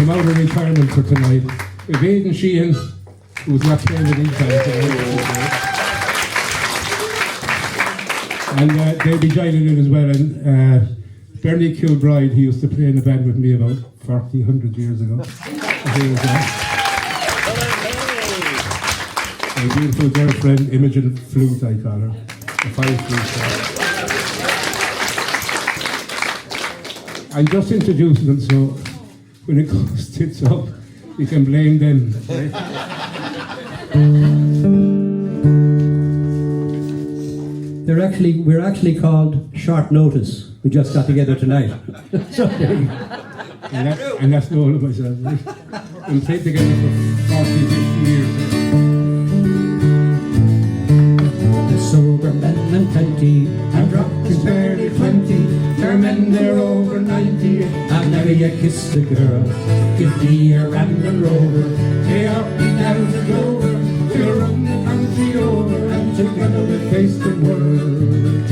come out of retirement for tonight. We've Aidan Sheehan, who's not playing with these guys tonight. And they'll be joining in as well. And Bernie Kilbride, he used to play in a band with me about 100 years ago. My beautiful girlfriend, Imogen Flute, I call her. The fire flute. I'm just introducing them, so when it goes tits up, you can blame them. Right? We're actually called Short Notice. We just got together tonight. So there you go. And that's all of myself. Right? We've played together for 40, 50 years. The sober men and plenty, and drunk is barely 20. There are men there over 90. I've never yet kissed a girl. Give me a random rover. They up me down to Dover. We'll run the country over, and together we'll face the world.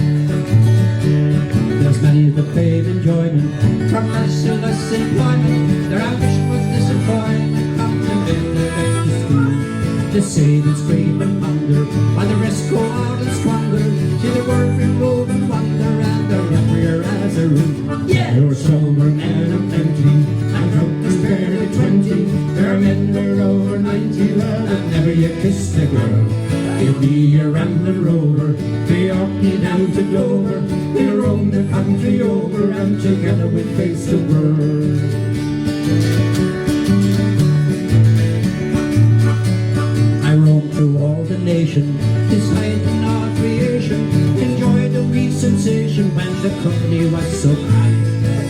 There's many that crave enjoyment from merciless employment. Their ambition was disappointment. Come to live back to school. To save and scrape and ponder, while the rest go out and squander. See the world and rove and wander, and they're happier as a rule. Yeah! There were sober men and plenty, and drunk is barely 20. There are men who are over 90, well, I've never yet kissed a girl. Give me a random rover, they up me down to Dover. We'll roam the country over, and together we'll face the world. I roam through all the nation, deciding our creation. Enjoy the wee sensation when the company was so kind.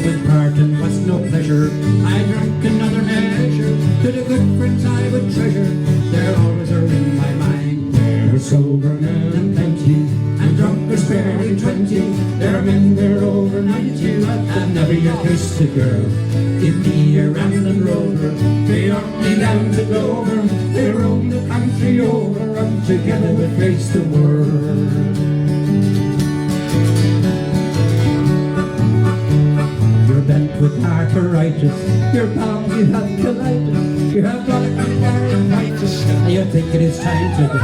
When parting was no pleasure, I drank another measure. To the good friends I would treasure, they're always are in my mind. There are sober men and plenty, and drunk is barely 20. There are men there over 90, I've never yet kissed a girl. Give me a random rover, they up me down to Dover. They roam the country over, and together we face the world. You're bent with arthritis, you're bound, you have colitis, you have chronic laryngitis, and you think it is time to go.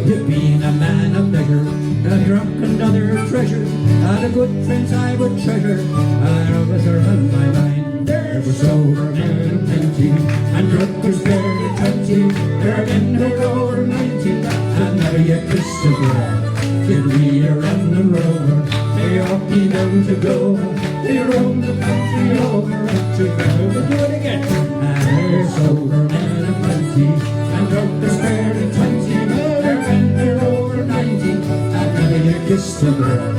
You're being a man of leisure, a drunk and other treasure, and the good friends I would treasure, and always are on my mind. There was sober men and plenty, and drunk is barely 20. There are men who are over 90, and never yet kissed a girl. Give me a random rover, they up me down to Dover. They roam the country over, and together we'll do it again. And there's sober men and plenty, and drunk is barely 20. There are men who are over 90, and never yet kissed a girl.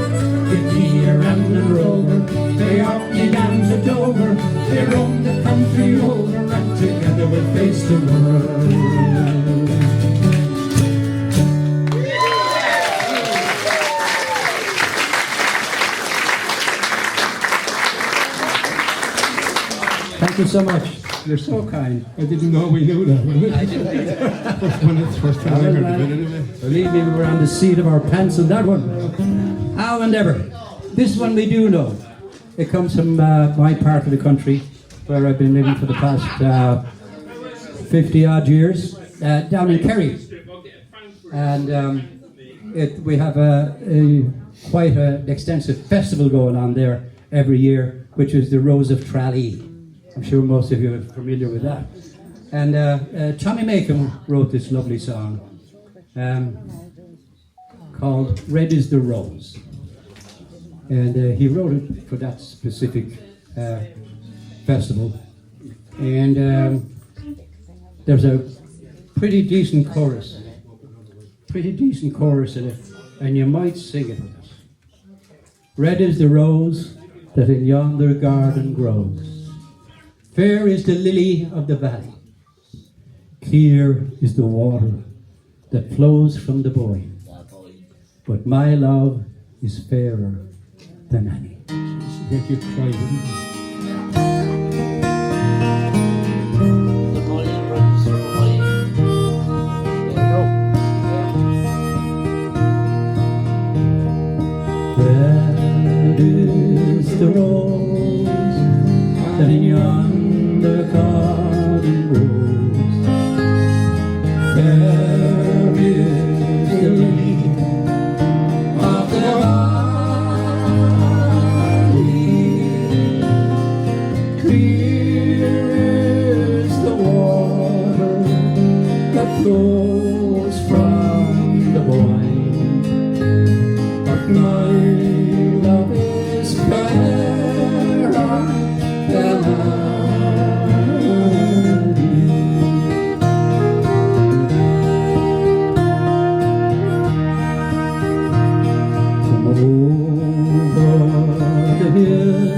Give me a random rover, they up me down to Dover. They roam the country over, and together we'll face the world. Thank you so much. You're so kind. I didn't know we knew that. I didn't either. First time I heard of it anyway. Believe me, we were on the seat of our pants on that one. How and ever. This one we do know. It comes from my part of the country, where I've been living for the past 50 odd years, down in Kerry. And we have quite an extensive festival going on there every year, which is the Rose of Tralee. I'm sure most of you are familiar with that. And Tommy Macon wrote this lovely song called Red is the Rose. And he wrote it for that specific festival. And there's a pretty decent chorus in it, and you might sing it with us. Red is the rose that in yonder garden grows. Fair is the lily of the valley. Clear is the water that flows from the Boyne. But my love is fairer than any. Make you cry, wouldn't it? Red is the rose that in yonder the garden rose. There is the lily of the valley. Clear is the water that flows from the wine. But my love is fairer than come over the hills,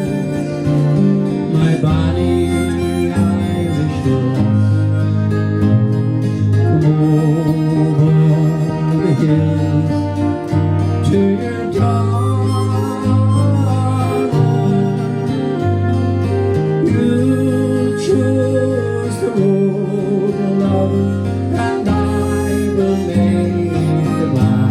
my bonny Irish lass. Come over the hills to your darling. You'll choose the road of love, and I will make the vow,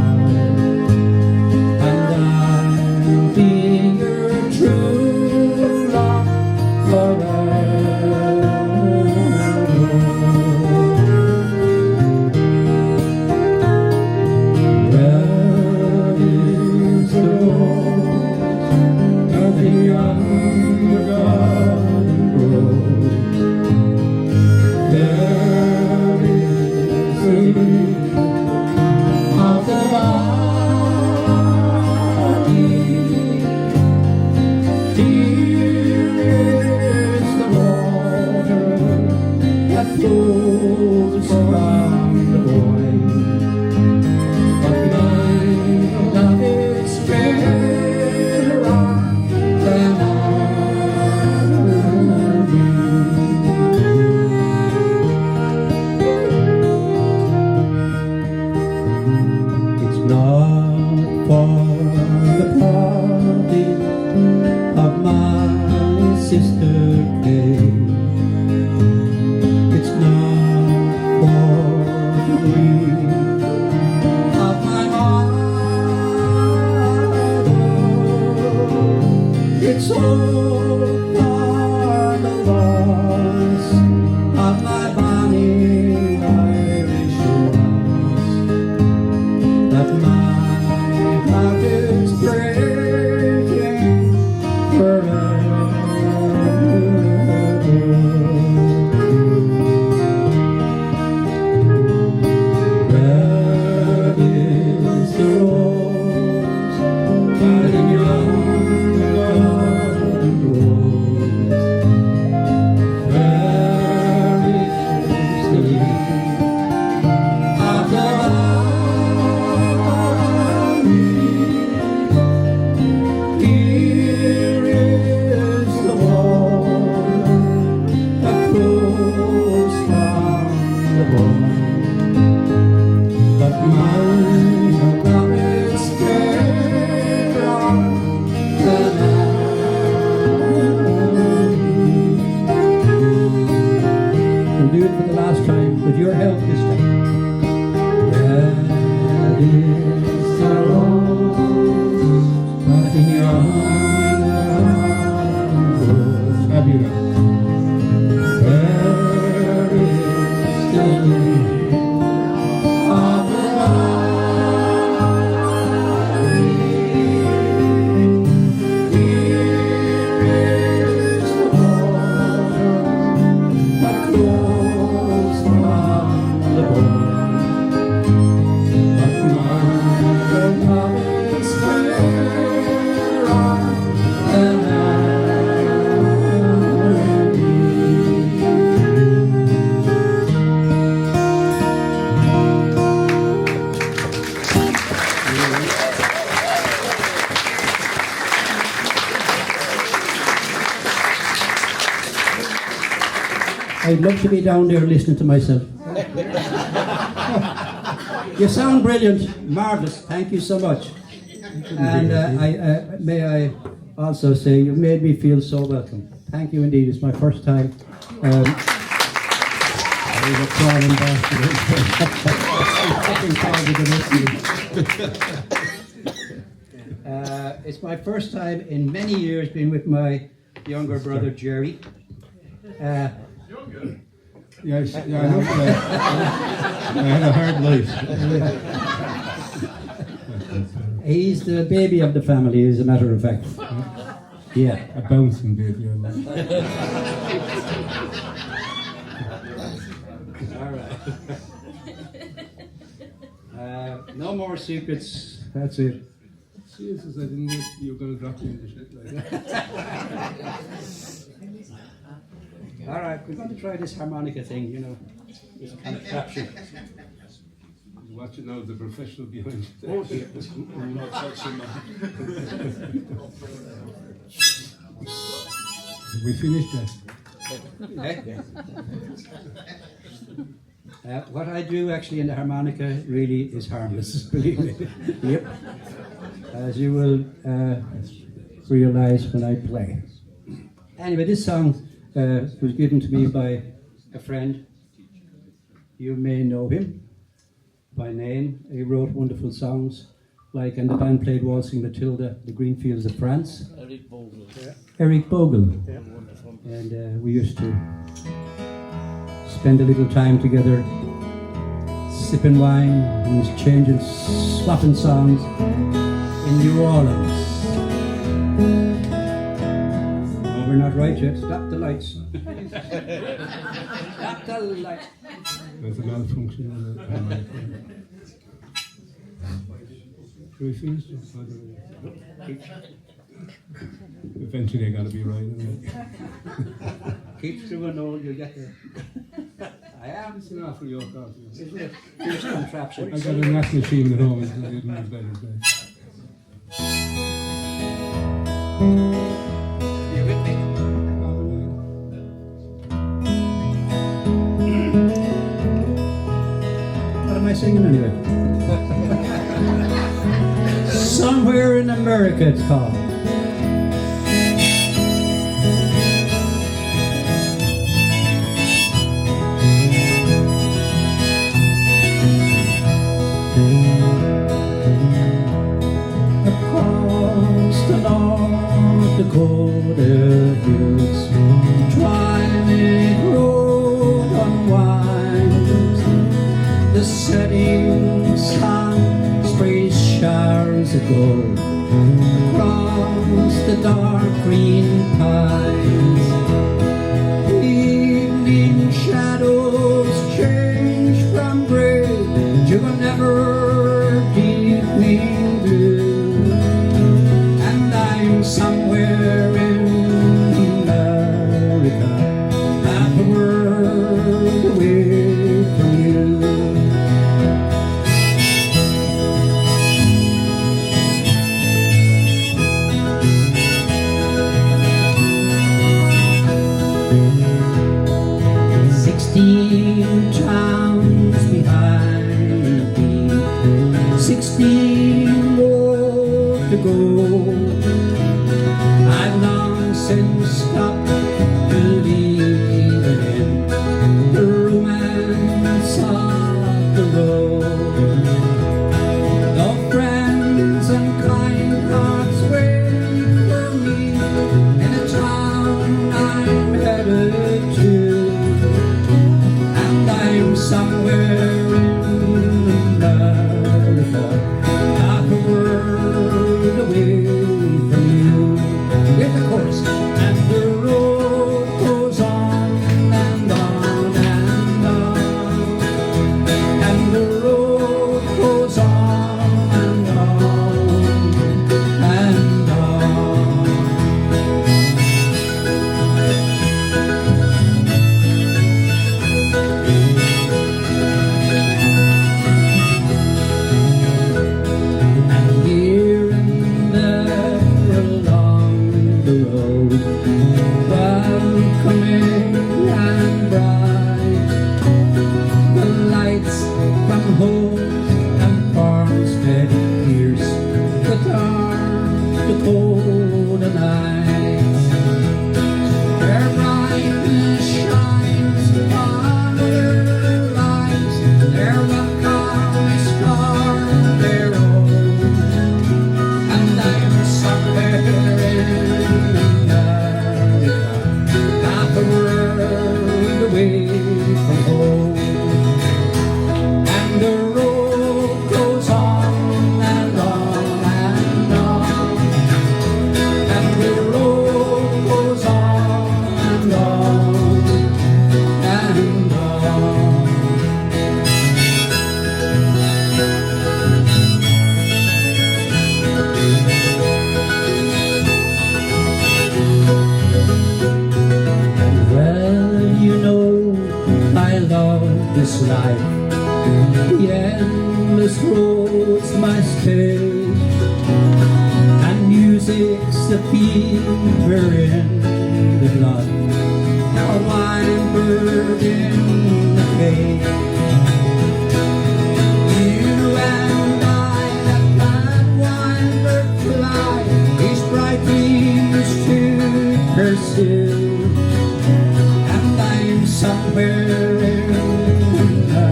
and I'll be your true love forever. Where is the rose that the young garden grows? There is the lily of the valley. Here is the water that flows from the wine. But my love is fairer than it's not for the party of my sister Kay. It's not for the grief of my mother. It's all for the loss of my bonny Irish lass, that my heart is breaking forever. Where is the rose by the young garden grows? Where is the lily of the valley? Here is the water that flows from the wine. But my love is fairer than we'll do it for the last time with your help this time. Where is the rose that the young garden grows? Fabulous. Where is the lily of the valley? Here is the water that flows from the wine. But my love is fairer than I'd love to be down there listening to myself. You sound brilliant, marvelous. Thank you so much. And may I also say you've made me feel so welcome. Thank you indeed. It's my first time. I was a crawling bastard. It's my first time in many years being with my younger brother Gerry. Yeah, yeah, I know. I had a hard life. He's the baby of the family, as a matter of fact. Yeah. A bouncing baby. All right. No more secrets. That's it. Jesus, I didn't know you were going to drop me in the shit like that. All right, we're going to try this harmonica thing, you know, this kind of capture. Watch it now, the professional behind you. Oh, dear. We finished that. What I do actually in the harmonica really is harmless, believe me. Yep. As you will realize when I play. Anyway, this song was given to me by a friend. You may know him by name. He wrote wonderful songs, like, and the band played Waltzing Matilda, The Green Fields of France. Eric Bogle. Yeah. Eric Bogle. Yeah. Wonderful. And we used to spend a little time together, sipping wine and changing, swapping songs in New Orleans. Oh, we're not right yet. Stop the lights. Stop the lights. There's a malfunction in it. Should we finish this? Eventually I gotta be right, isn't it? Keep through and all, you'll get there. I am. It's enough for your coffee. Isn't it? Fierce contraption. I got a national achievement at home, and I didn't know better today. You with me? What am I singing anyway? Somewhere in America it's called. Across the North Dakota hills, twilight road unwinds. The setting sun sprays showers of gold across the dark green pines. Evening shadows change from gray to a never evening blue, and I'm somewhere in America, half a world away from you. Towns behind me, 16 more to go. I've long since stopped believing in the romance of the road. Though friends and kind hearts wait for me in a town I'm headed to, I'm somewhere in America, half a world away from you. Get the chorus. And the road goes on and on and on, and the life. The endless roads my stage, and music's the fever in the blood, a wild bird in the cage. You and I, that wild bird fly, these bright dreams to pursue, and I'm somewhere in America,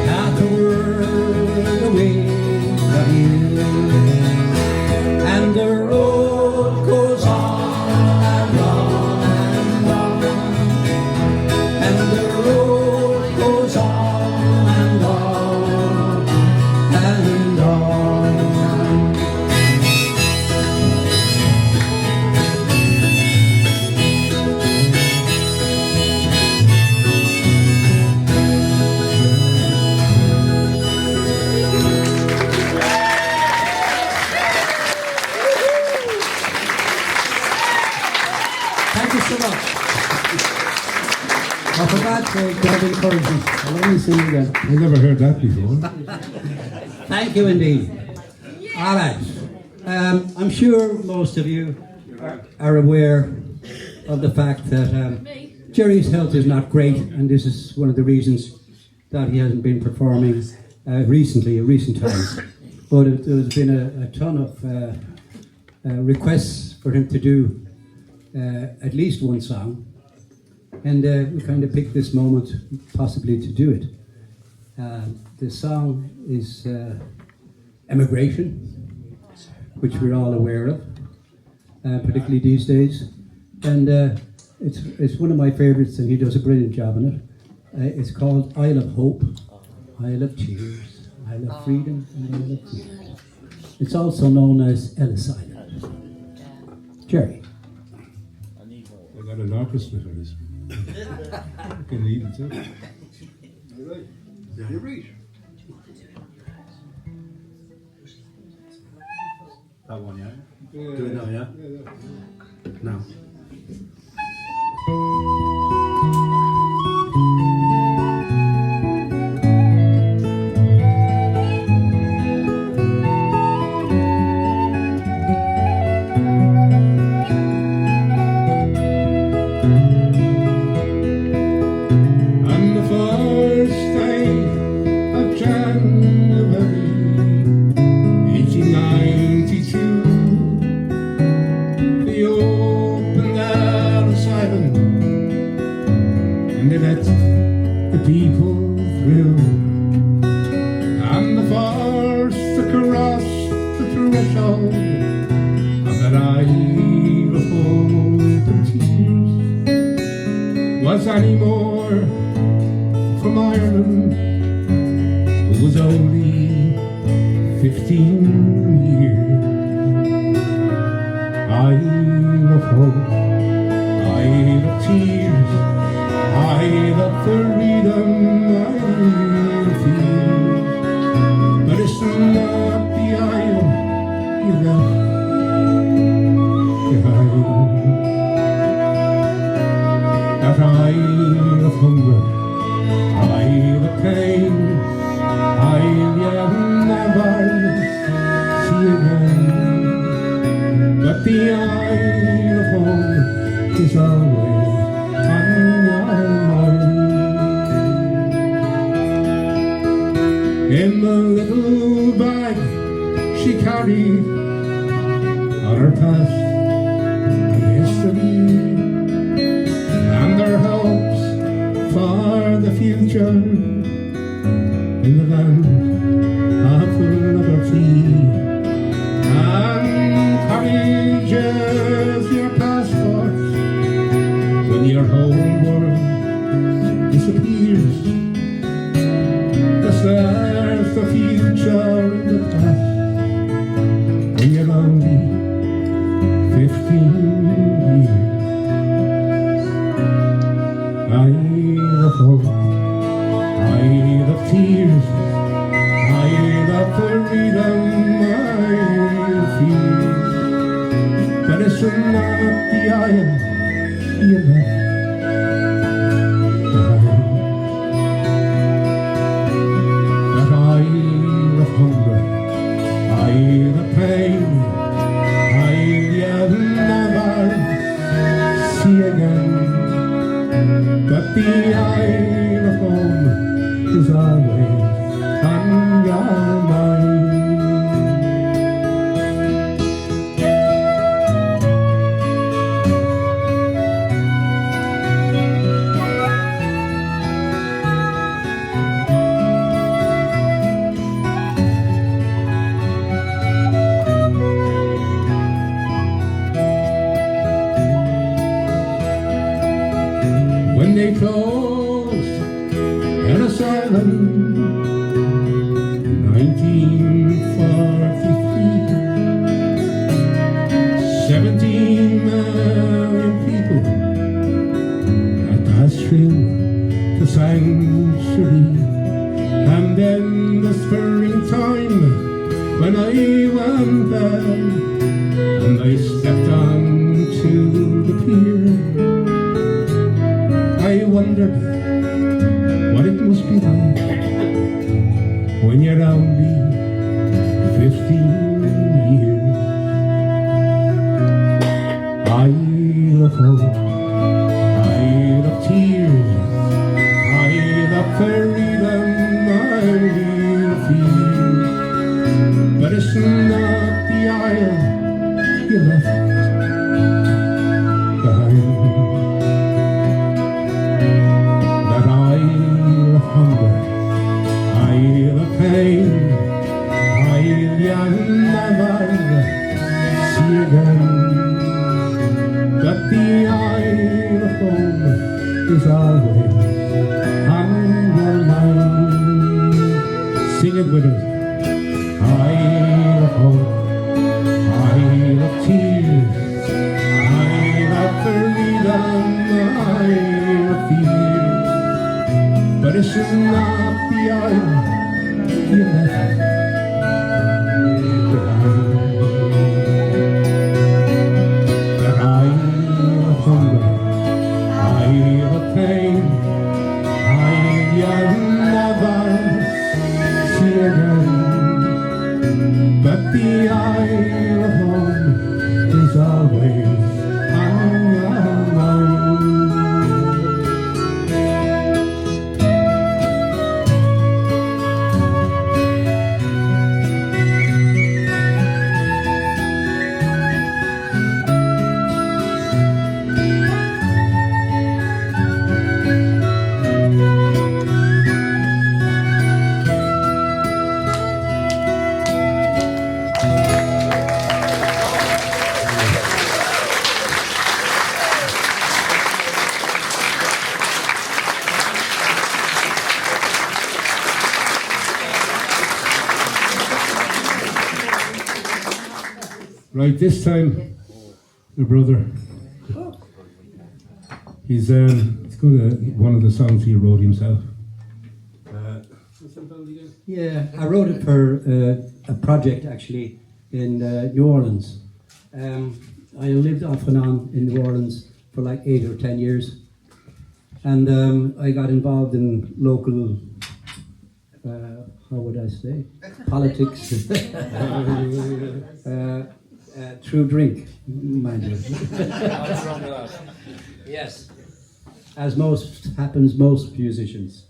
not a world away from you. And the road goes on and on and on, and the road goes on and on and on. Thank you so much. Oh, for God's sake, God encourage me. Let me sing again. I never heard that before. Thank you indeed. All right. I'm sure most of you are aware of the fact that Gerry's health is not great, and this is one of the reasons that he hasn't been performing recently, in recent times. But there's been a ton of requests for him to do at least one song, and we kind of picked this moment possibly to do it. The song is Emigration, which we're all aware of, particularly these days, and it's one of my favourites, and he does a brilliant job on it. It's called Isle of Hope, Isle of Tears, Isle of Freedom, and Isle of Tears. It's also known as Ellis Island. Gerry. I got an orchestra for this. I can leave it too. All right. You read. That one, yeah? Do it now, yeah? Now. On the first day of January 1892, they opened Ellis Island and they let the people through. And the first to cross the threshold of that Isle of Hope and Tears was any more from Ireland, who was only 15 years. Isle of Hope, Isle of Tears, Isle of freedom, Isle of fears. But it's not the isle you left behind. That Isle of hunger, Isle of pain, Isle you'll never see again. But the Isle of home is always on your mind. In the little bag she carried on her past and history, and their hopes for the future in the land of liberty. And courageous your passports when your whole world disappears. Just there's the future in the past when you're only 15 years. Isle of hope, Isle of tears, Isle of freedom, Isle of fears. But it's not the isle you left behind. factory closed in a sermon 1943. 17 million people had passed through the sanctuary. And then the springtime when I went there and I stepped onto the pier, I wondered what it must be like when you're only 15 years. Isle of hope, Isle of tears, Isle of freedom, Isle of fear. But it's not the isle you left behind. That isle of hunger, isle of pain, isle you'll never see again. But the isle of home is always on your mind. Sing it with us. Isle of hope, Isle of tears, Isle of freedom, Isle of fear. But it's not the isle you left behind. That isle of hunger, Isle of pain, Isle you'll never see again. But the isle of home is always on your mind. Right, this time, my brother, it's going to one of the songs he wrote himself. Yeah, I wrote it for a project actually in New Orleans. I lived off and on in New Orleans for like 8 or 10 years, and I got involved in local, how would I say, politics through drink, mind you. Yes, as happens most musicians.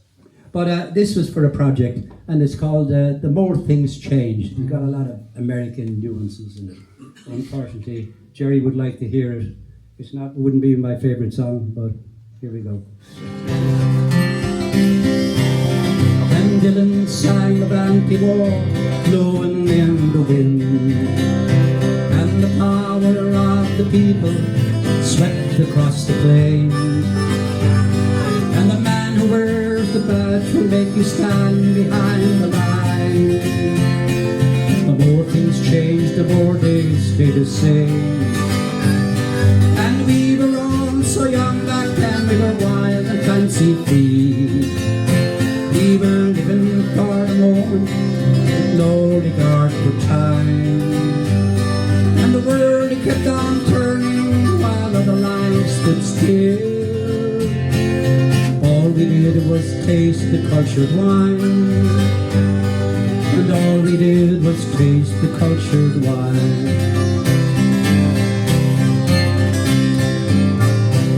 But this was for a project, and it's called The More Things Change. It's got a lot of American nuances in it. Unfortunately, Gerry would like to hear it. Wouldn't be my favourite song, but here we go. When Dylan sang of anti-war, blowing in the wind, and the power of the people swept across the plain, and the man who wears the badge will make you stand behind the line. The more things change, the more they stay the same. And we were all so young back then, we were wild and fancy free. We were living for the moment, no regard for time. And the world it kept on turning while other lives stood still. All we did was taste the cultured wine, and all we did was taste the cultured wine.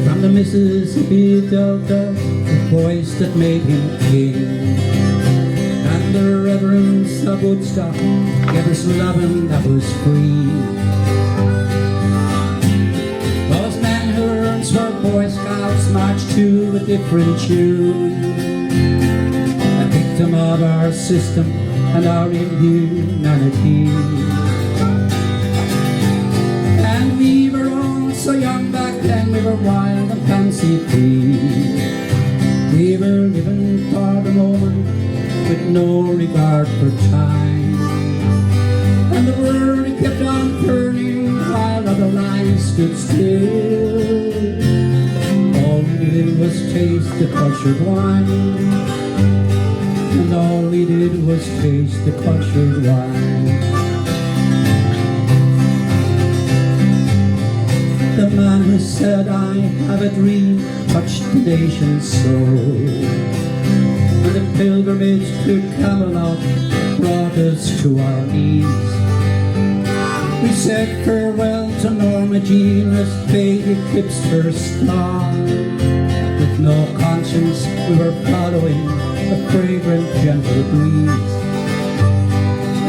From the Mississippi Delta, the voice that made him king, and the reverence of Woodstock gave us loving that was free. Those men who were Boy Scouts marched to a different tune, a victim of our system and our inhumanity. And we were all so young back then, we were wild and fancy free. no regard for time. And the world kept on turning while other lines stood still. All we did was taste the cultured wine, and all we did was taste the cultured wine. The man who said, I have a dream, touched the nation's soul. And the pilgrimage to Camelot brought us to our knees. We said farewell to Norma Jean as fate eclipsed her star. With no conscience we were following a fragrant gentle breeze.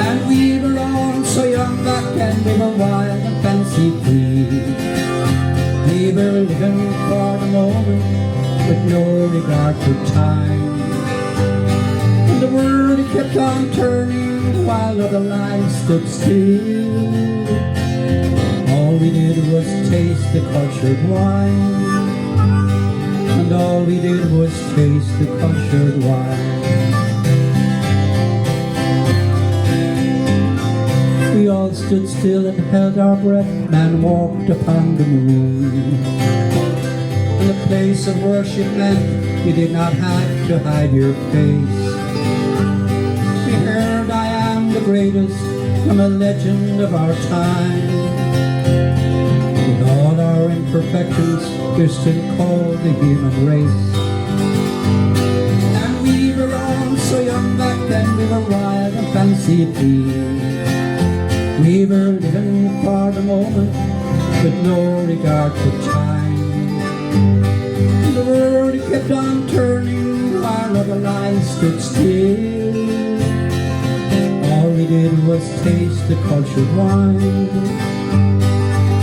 And we were all so young back then, we were wild and fancy free. We were living for the moment with no regard for time. And the world kept on turning while other lives stood still. All we did was taste the cultured wine, and all we did was taste the cultured wine. We all stood still and held our breath. Man walked upon the moon. In the place of worship meant you did not have to hide your face. We heard I am the greatest from a legend of our time. With all our imperfections, we're still called the human race. And we were all so young back then, we were wild and fancy free. We were living for the moment with no regard for time. The world kept on turning while other lives stood still. All we did was taste the cultured wine,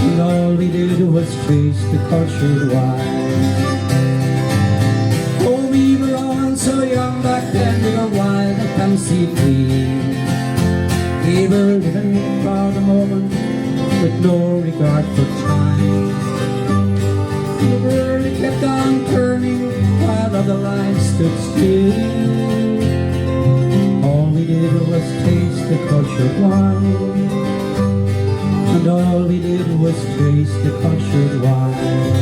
and all we did was taste the cultured wine. Oh, we were all so young back then, we were wild and fancy free. We were living for the moment with no regard for time. The world kept on turning while other lives stood still. All we did was taste the cultured wine, and all we did was taste the cultured wine.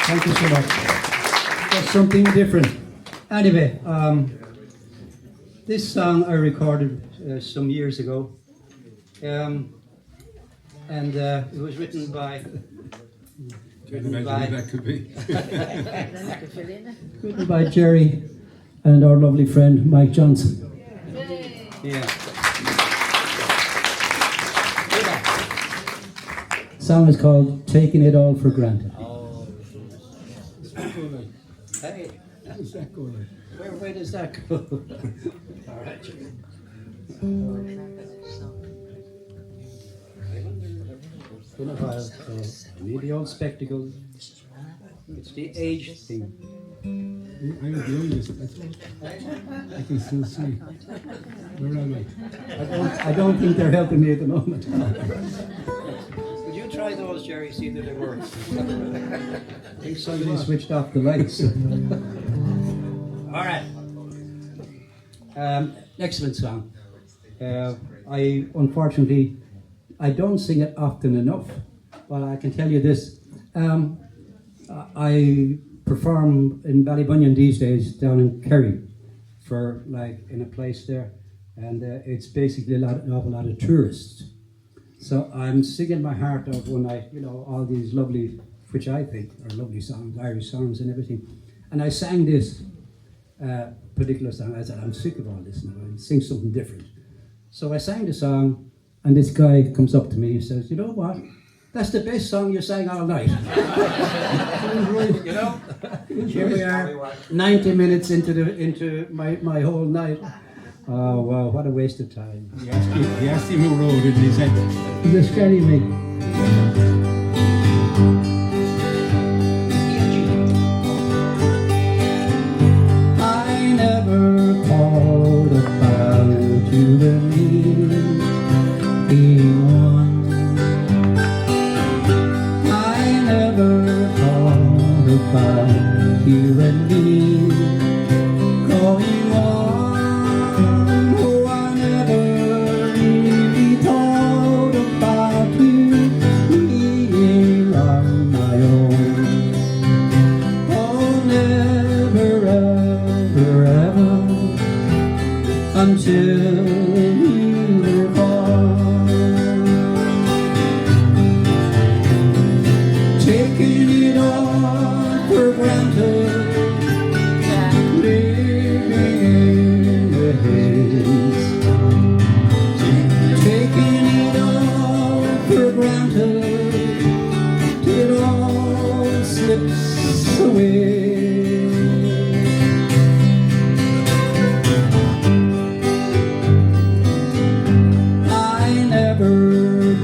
Thank you so much. That's something different. Anyway, this song I recorded some years ago, and it was written by. That could be. Written by Gerry and our lovely friend Mike Johnson. Yeah. The song is called "Taking It All for Granted." Hey, How's that going? where does that go? All right. It's been a while, so I need the old spectacles. It's the age thing. I'm the youngest. That's all. I can still see. Where am I? I don't think they're helping me at the moment. Would you try those, Gerry? See that they work. I think somebody switched off the lights. All right. Excellent song. I unfortunately I don't sing it often enough, but I can tell you this. I perform in Ballybunion these days down in Kerry for like in a place there, and it's basically an awful lot of tourists. So I'm singing my heart out one night, you know, all these lovely, which I think are lovely songs, Irish songs and everything. And I sang this particular song. I said, I'm sick of all this now, I'll sing something different. So I sang the song, and this guy comes up to me and says, you know what? That's the best song you sang all night. You know, here we are, 90 minutes into my whole night. Oh wow, what a waste of time. He asked him who wrote it, and he said, Is this scary me? I never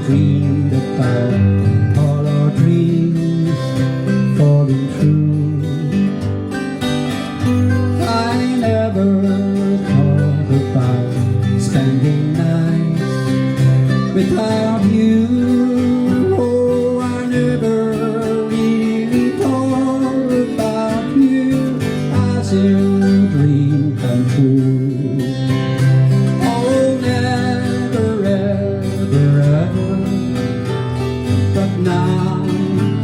dreamed about all our dreams falling true. I never thought about spending nights without you. Oh, I never really thought about you as a dream come true. Oh, never, ever, ever, but now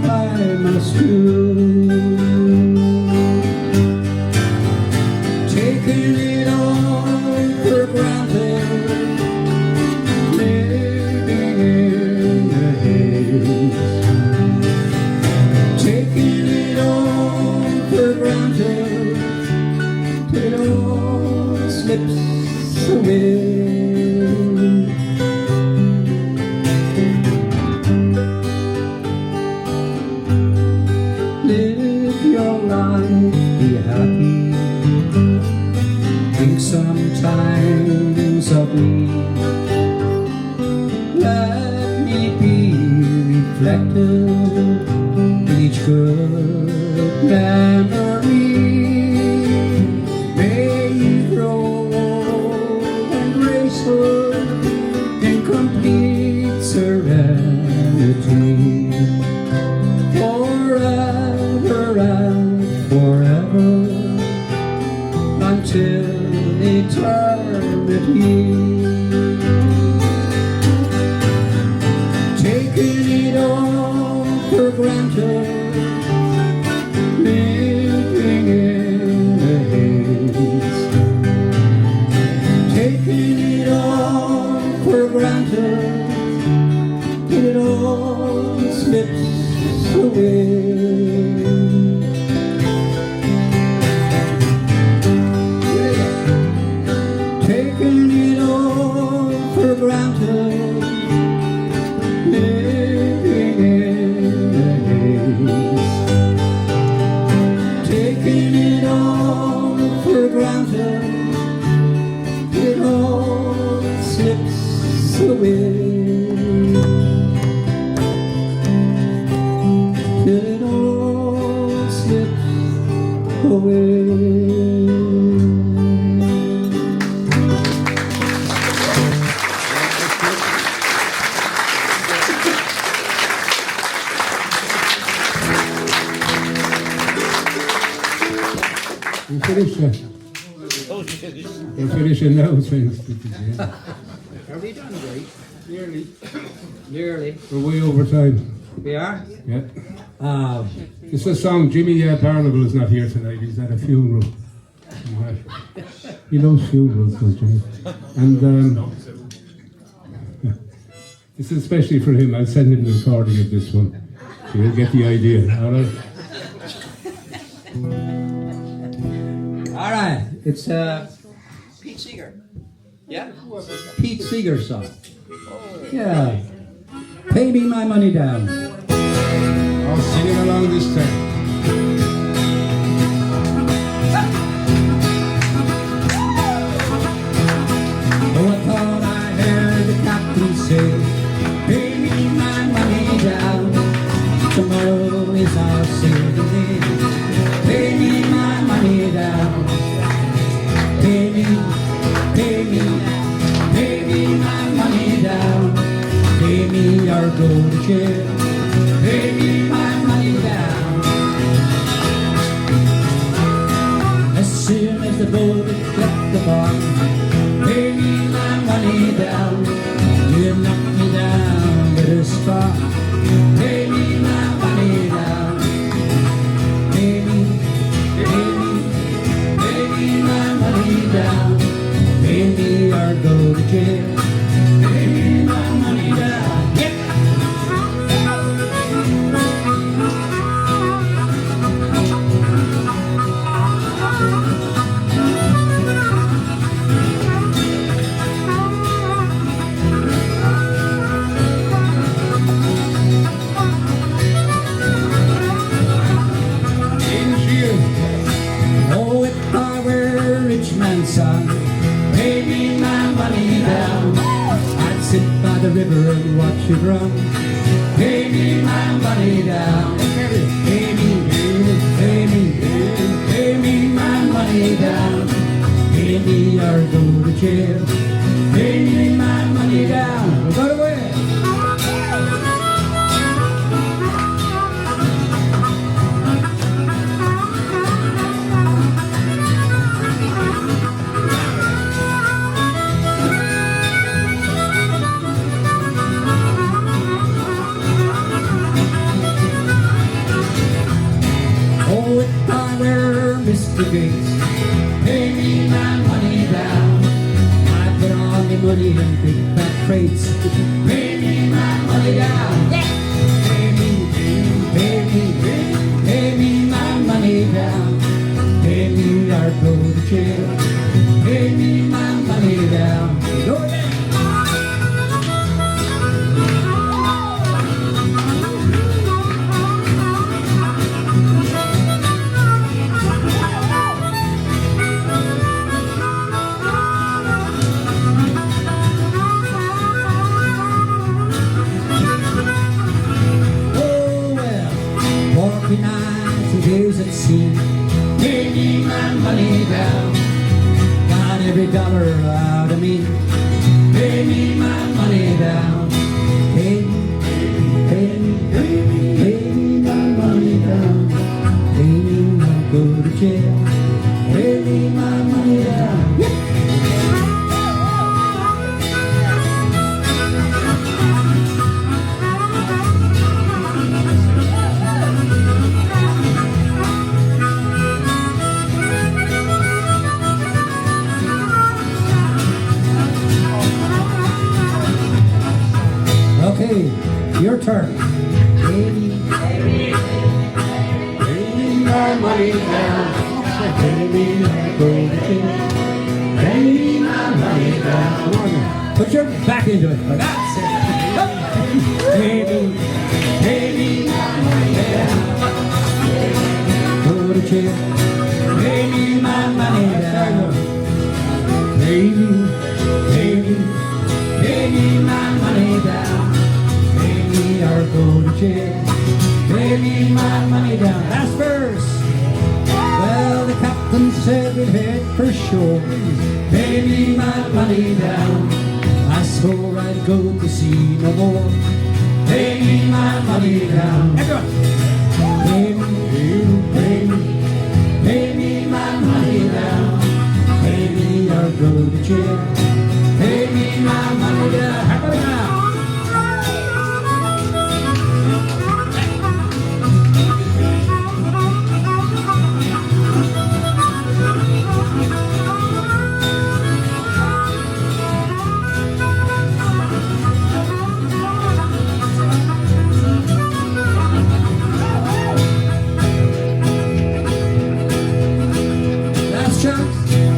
I must do. Taking it all for granted, living in the haze. Taking it all for granted, till it all slips away. Live your life, be happy. Think sometimes of me. Let me be reflected in each good memory. May you grow and graceful in complete serenity. Forever and forever, until eternity. Taking it all for granted, living in the haze. Taking it all for granted, it all slips away. Taking it all for granted, living in the haze. Taking it all for granted, it all slips away. It all slips away. We finished that. We're finishing now, thanks. Are we done, Gerry? Nearly. Nearly. We're way over time. We are? Yeah. It's a song. Jimmy Barnable is not here tonight. He's at a funeral. He loves funerals, does Jimmy? And this is especially for him. I'll send him the recording of this one. So you'll get the idea. All right? All right, it's Pete Seeger. Yeah? Pete Seeger song. Yeah. Pay me my money down. I'll sing it along this time. Oh, I thought I heard the captain say, pay me my money down. Tomorrow is our sailing day. Pay me my money down. Pay me, pay me, pay me my money down. Pay me or go to jail. Pay me my money down. As soon as the boat had left the bar, pay me my money down. You knocked me down to the spot. Pay me my money down. Pay me, pay me, pay me my money down. Pay me or go to jail. Pay me my money down. Yeah. what you've run. Pay me my money down. Pay me, pay me, pay me my money down. Pay me or go to jail. Pay me my money down. We'll go to where? Oh, if I were Mr. Gates, pay me my money down. I put all the money in big fat crates. Pay me my money down. Pay me, pay me, pay me my money down. Pay me or go to jail. Pay me my money down. Go there. Nights and days at sea. Pay me my money down. Got every dollar out of me. Pay me my money down. Pay me, pay me, pay me, pay me my money down. Pay me or go to jail. Pay me my money down. Yeah. Okay, your turn. Pay me my money down. Pay me or go to jail. Pay me my money down. Put your back into it. For God's sake. Pay me my money down. Go to jail. Pay me my money down. Pay me, pay me, pay me my money down. Pay me or go to jail. Pay me my money down. Last verse. Well, the captain said we'd head for shore. Pay me my money down. I swore I'd go to sea no more. Pay me my money down. Pay me, pay me, pay me my money down. Pay me or go to jail. Pay me my money down. How about now?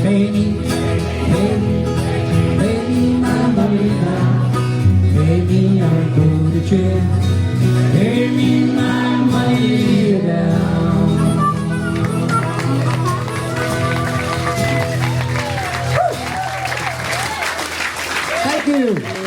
Pay me, pay me, pay me my money down. Pay me or go to jail. Pay me my money down. Thank you.